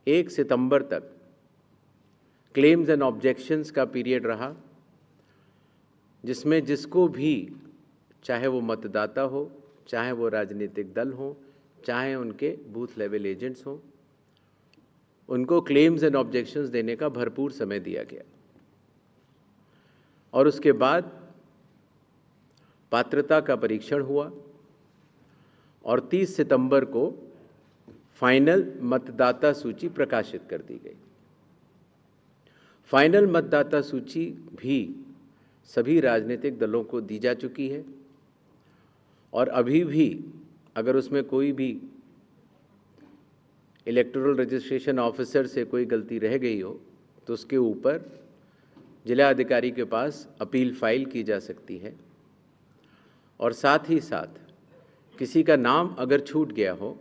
1 सितंबर तक claims and objections का period रहा, जिसमें जिसको भी, चाहे वो मतदाता हो, चाहे वो राजनीतिक दल हो, चाहे उनके बूथ लेवल एजेंट्स हों, उनको क्लेम्स एंड ऑब्जेक्शंस देने का भरपूर समय दिया गया। और उसके बाद पात्रता का परीक्षण हुआ और 30 सितंबर को फाइनल मतदाता सूची प्रकाशित कर दी गई। फाइनल मतदाता सूची भी सभी राजनीतिक दलों को दी जा चुकी है और अभी भी अगर उसमें कोई भी इलेक्टोरल रजिस्ट्रेशन ऑफिसर से कोई गलती रह गई हो तो उसके ऊपर जिला अधिकारी के पास अपील फाइल की जा सकती है। और साथ ही साथ किसी का नाम अगर छूट गया हो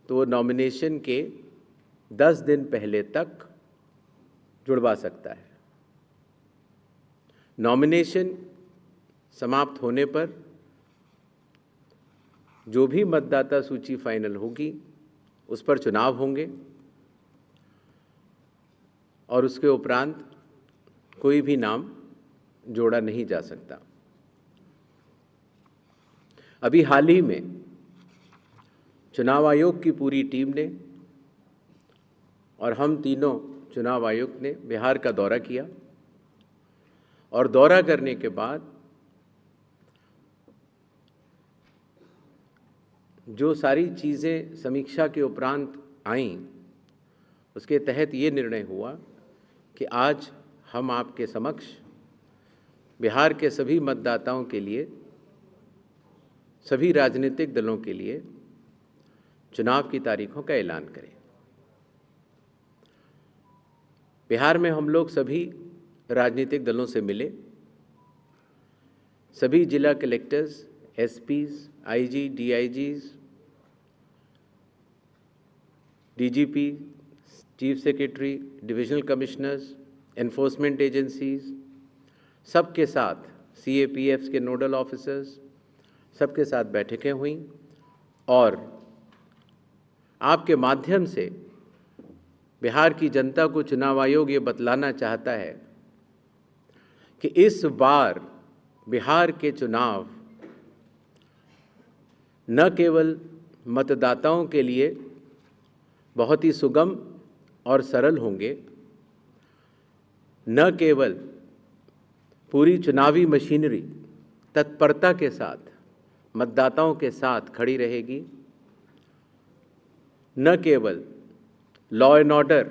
तो वो नॉमिनेशन के 10 दिन पहले तक जुड़वा सकता है। नॉमिनेशन समाप्त होने पर जो भी मतदाता सूची फाइनल होगी उस पर चुनाव होंगे और उसके उपरांत कोई भी नाम जोड़ा नहीं जा सकता। अभी हाल ही में चुनाव आयोग की पूरी टीम ने और हम तीनों चुनाव आयुक्त ने बिहार का दौरा किया और दौरा करने के बाद जो सारी चीज़ें समीक्षा के उपरांत आईं, उसके तहत ये निर्णय हुआ कि आज हम आपके समक्ष बिहार के सभी मतदाताओं के लिए, सभी राजनीतिक दलों के लिए चुनाव की तारीखों का ऐलान करें। बिहार में हम लोग सभी राजनीतिक दलों से मिले, सभी जिला collectors, SPs, IG, DIGs, DGP, chief secretary, divisional commissioners, enforcement agencies, सबके साथ सीएपीएफ्स के नोडल ऑफिसर्स, सबके साथ बैठकें हुई और आपके माध्यम से बिहार की जनता को चुनाव आयोग ये बतलाना चाहता है कि इस बार बिहार के चुनाव न केवल मतदाताओं के लिए बहुत ही सुगम और सरल होंगे, न केवल पूरी चुनावी मशीनरी तत्परता के साथ मतदाताओं के साथ खड़ी रहेगी, न केवल लॉ एंड ऑर्डर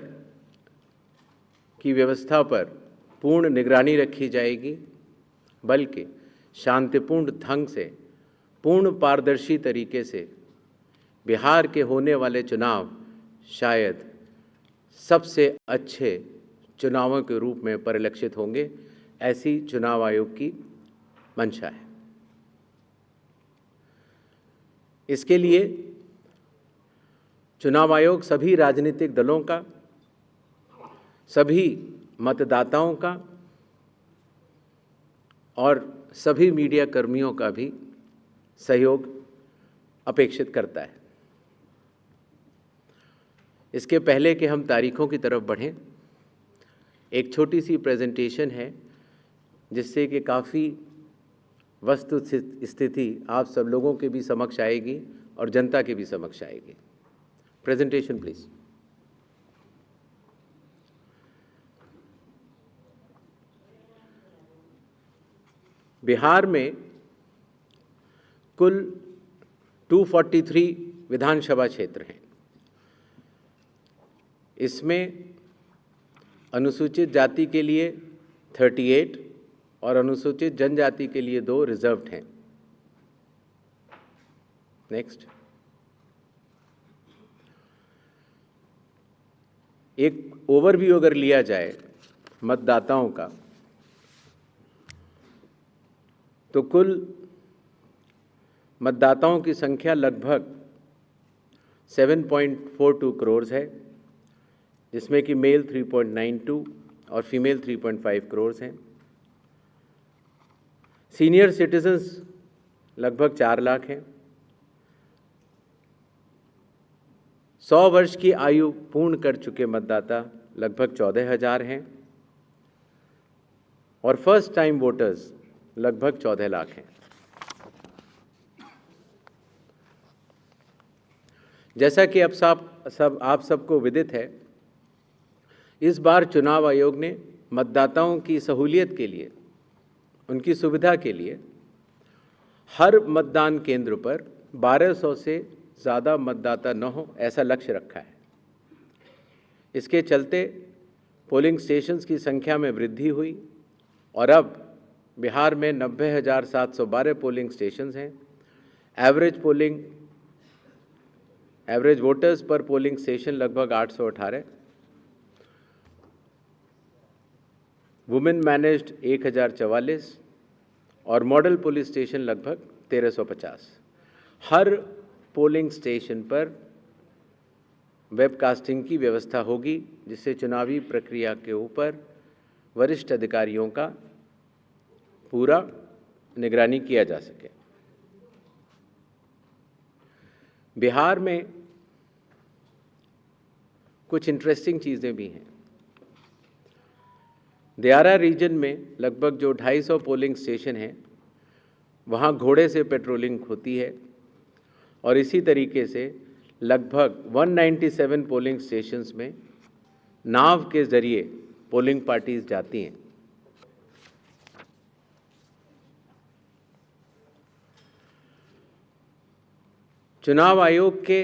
की व्यवस्था पर पूर्ण निगरानी रखी जाएगी, बल्कि शांतिपूर्ण ढंग से, पूर्ण पारदर्शी तरीके से बिहार के होने वाले चुनाव शायद सबसे अच्छे चुनावों के रूप में परिलक्षित होंगे, ऐसी चुनाव आयोग की मंशा है। इसके लिए चुनाव आयोग सभी राजनीतिक दलों का, सभी मतदाताओं का और सभी मीडिया कर्मियों का भी सहयोग अपेक्षित करता है। इसके पहले कि हम तारीखों की तरफ बढ़ें, एक छोटी सी प्रेजेंटेशन है जिससे कि काफ़ी वस्तु स्थिति आप सब लोगों के भी समक्ष आएगी और जनता के भी समक्ष आएगी। Presentation please. बिहार में कुल 243 विधानसभा क्षेत्र हैं। इसमें अनुसूचित जाति के लिए 38 और अनुसूचित जनजाति के लिए 2 रिजर्व्ड हैं। नेक्स्ट। एक ओवरव्यू अगर लिया जाए मतदाताओं का, तो कुल मतदाताओं की संख्या लगभग 7.42 करोड़ है, जिसमें कि मेल 3.92 और फीमेल 3.5 करोड़ हैं। सीनियर सिटीजन्स लगभग 4 लाख हैं। 100 वर्ष की आयु पूर्ण कर चुके मतदाता लगभग 14,000 हैं और फर्स्ट टाइम वोटर्स लगभग 14 लाख हैं। जैसा कि अब आप सबको विदित है, इस बार चुनाव आयोग ने मतदाताओं की सहूलियत के लिए, उनकी सुविधा के लिए हर मतदान केंद्र पर 1200 से ज़्यादा मतदाता न हो, ऐसा लक्ष्य रखा है। इसके चलते पोलिंग स्टेशंस की संख्या में वृद्धि हुई और अब बिहार में 90,712 पोलिंग स्टेशंस हैं। एवरेज वोटर्स पर पोलिंग स्टेशन लगभग 818, वुमेन मैनेज्ड 1044 और मॉडल पुलिस स्टेशन लगभग 1350। हर पोलिंग स्टेशन पर वेबकास्टिंग की व्यवस्था होगी, जिससे चुनावी प्रक्रिया के ऊपर वरिष्ठ अधिकारियों का पूरा निगरानी किया जा सके। बिहार में कुछ इंटरेस्टिंग चीज़ें भी हैं। दियारा रीजन में लगभग जो 250 पोलिंग स्टेशन हैं, वहाँ घोड़े से पेट्रोलिंग होती है और इसी तरीके से लगभग 197 पोलिंग स्टेशंस में नाव के ज़रिए पोलिंग पार्टीज जाती हैं। चुनाव आयोग के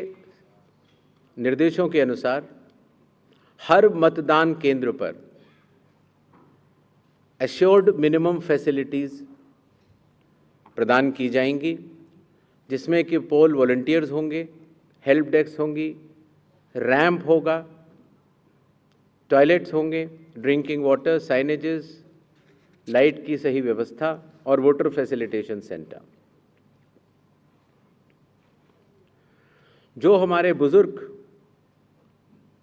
निर्देशों के अनुसार हर मतदान केंद्र पर एश्योर्ड मिनिमम फैसिलिटीज़ प्रदान की जाएंगी, जिसमें कि पोल वॉलंटियर्स होंगे, हेल्प डेस्क होंगी, रैंप होगा, टॉयलेट्स होंगे, ड्रिंकिंग वाटर, साइनेजेस, लाइट की सही व्यवस्था और वोटर फैसिलिटेशन सेंटर। जो हमारे बुजुर्ग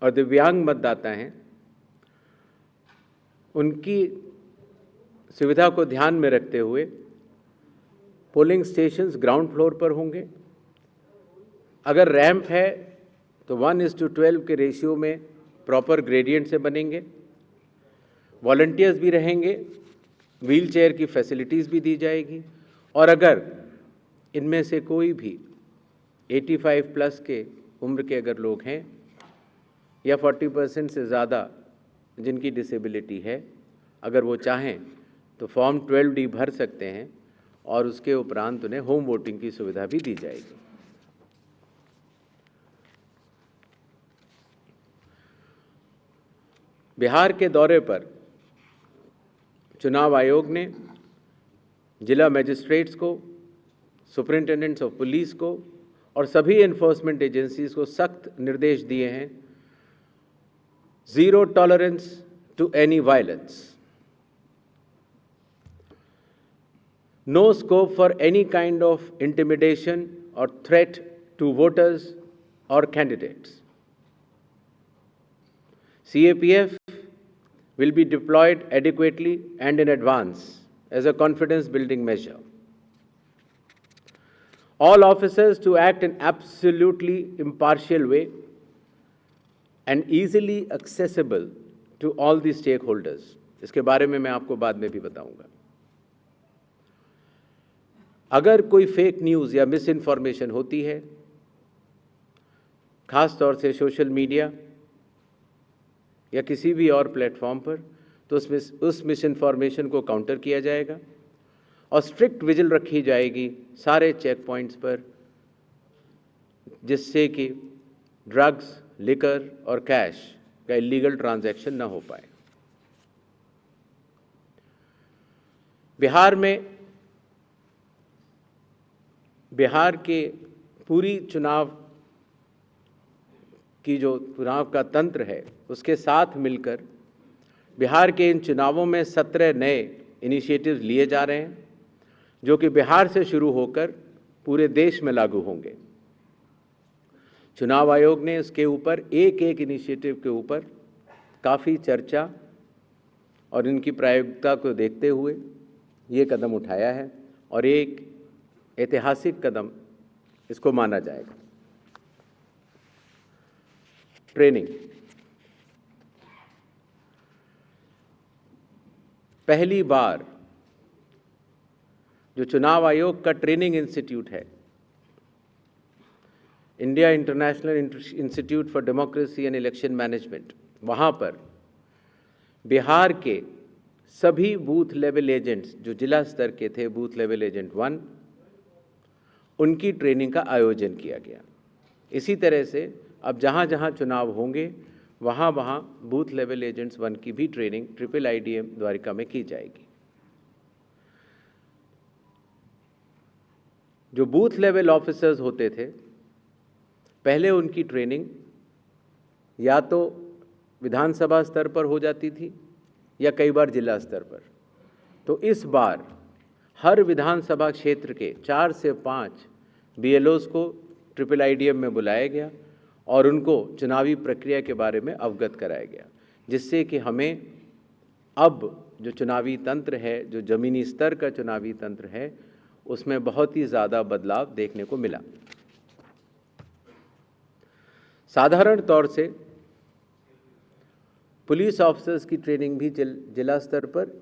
और दिव्यांग मतदाता हैं, उनकी सुविधा को ध्यान में रखते हुए पोलिंग स्टेशंस ग्राउंड फ्लोर पर होंगे। अगर रैंप है तो 1:12 के रेशियो में प्रॉपर ग्रेडियंट से बनेंगे। वॉलंटियर्स भी रहेंगे, व्हील चेयर की फैसिलिटीज़ भी दी जाएगी और अगर इनमें से कोई भी 85 प्लस के उम्र के अगर लोग हैं या 40% से ज़्यादा जिनकी डिसेबिलिटी है, अगर वो चाहें तो फॉर्म 12D भर सकते हैं और उसके उपरांत उन्हें होम वोटिंग की सुविधा भी दी जाएगी। बिहार के दौरे पर चुनाव आयोग ने जिला मजिस्ट्रेट्स को, सुपरिंटेंडेंट्स ऑफ पुलिस को और सभी एनफोर्समेंट एजेंसीज को सख्त निर्देश दिए हैं, zero tolerance to any violence, no scope for any kind of intimidation or threat to voters or candidates. CAPF will be deployed adequately and in advance as a confidence building measure. All officers to act in absolutely impartial way and easily accessible to all the stakeholders. इसके बारे में मैं आपको बाद में भी बताऊंगा। अगर कोई फेक न्यूज़ या मिस इन्फॉर्मेशन होती है, ख़ास तौर से सोशल मीडिया या किसी भी और प्लेटफॉर्म पर, तो उस मिस इन्फॉर्मेशन को काउंटर किया जाएगा और स्ट्रिक्ट विजिल रखी जाएगी सारे चेक पॉइंट्स पर, जिससे कि ड्रग्स, लिकर और कैश का इलीगल ट्रांजैक्शन ना हो पाए। बिहार के पूरी चुनाव का तंत्र है, उसके साथ मिलकर बिहार के इन चुनावों में 17 नए इनिशिएटिव्स लिए जा रहे हैं, जो कि बिहार से शुरू होकर पूरे देश में लागू होंगे। चुनाव आयोग ने इसके ऊपर एक इनिशिएटिव के ऊपर काफ़ी चर्चा और इनकी प्रायोगिकता को देखते हुए ये कदम उठाया है और एक ऐतिहासिक कदम इसको माना जाएगा। ट्रेनिंग। पहली बार जो चुनाव आयोग का ट्रेनिंग इंस्टीट्यूट है, India international institute for democracy and election management, वहाँ पर बिहार के सभी बूथ लेवल एजेंट्स जो जिला स्तर के थे, बूथ लेवल एजेंट 1, उनकी ट्रेनिंग का आयोजन किया गया। इसी तरह से अब जहाँ जहाँ चुनाव होंगे वहाँ वहाँ बूथ लेवल एजेंट्स 1 की भी ट्रेनिंग IIIDM द्वारिका में की जाएगी। जो बूथ लेवल ऑफिसर्स होते थे, पहले उनकी ट्रेनिंग या तो विधानसभा स्तर पर हो जाती थी या कई बार जिला स्तर पर। तो इस बार हर विधानसभा क्षेत्र के 4 से 5 BLOs को IIIDM में बुलाया गया और उनको चुनावी प्रक्रिया के बारे में अवगत कराया गया, जिससे कि हमें अब जो चुनावी तंत्र है, जो ज़मीनी स्तर का चुनावी तंत्र है, उसमें बहुत ही ज़्यादा बदलाव देखने को मिला। साधारण तौर से पुलिस ऑफिसर्स की ट्रेनिंग भी जिला स्तर पर